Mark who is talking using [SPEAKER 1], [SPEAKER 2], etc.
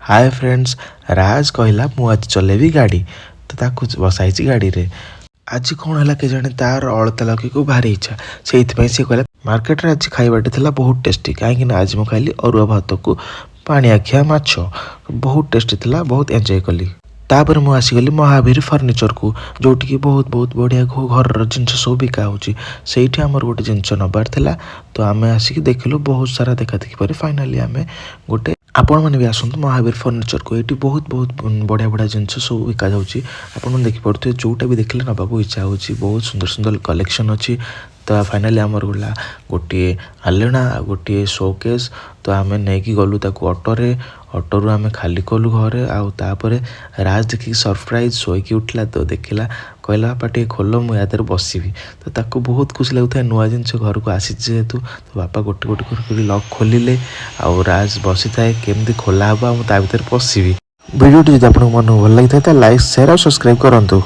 [SPEAKER 1] Hi friends, राज कहला मु आज चलेबी गाड़ी तो ताकू बसाई गाड़ी रे। आज कौन है के जाने तार अड़ता लगे को भारी इच्छा से कहला मार्केट रे आज खाइबाटे थिला बहुत टेस्टी कहीं आज मु खाइली अरुआ भात को पानी आखिया माछ बहुत टेस्टी थिला, बहुत एंजॉय कली। तापर मु आसीगली महावीर फर्निचर को जोटी की बहुत बहुत बढ़िया घर जिनस सब बिका होची सेठी हमर गोटे जिनस नबार थिला। तो आमे आसिक देखिलु बहुत सारा देखा देखी पर फाइनाली आमे गोटे आपण मैंने भी आसतु महावीर फर्निचर को ये बहुत बहुत बढ़िया बढ़िया जिनस सब बिका जाऊँगी। आपड़ देखी पड़े जोटा भी देखले नवाक इच्छा हो, बहुत सुंदर सुंदर कलेक्शन अच्छी। तो फाइनाली आमर गला गोटे आलेना गोटे शोकेस। तो आम नहीं गलु ऑटोरे ऑटोरू आम खाली कलु घरे आउे राज देखिक सरप्राइज शोकी उठला। तो देखला कहला बापा टे खोल मु या बसबी। तो ताको बहुत खुशी लगुता नुआ जिनस घर को आसी जेहेतु। तो बापा गोटे गोटे कर लक खोलिले आउ राज बसी थाए केमती खोला हम ता भर पशिबी। वीडियो जब आपको मन भल लगी था लाइक शेयर और सब्सक्राइब करूँ।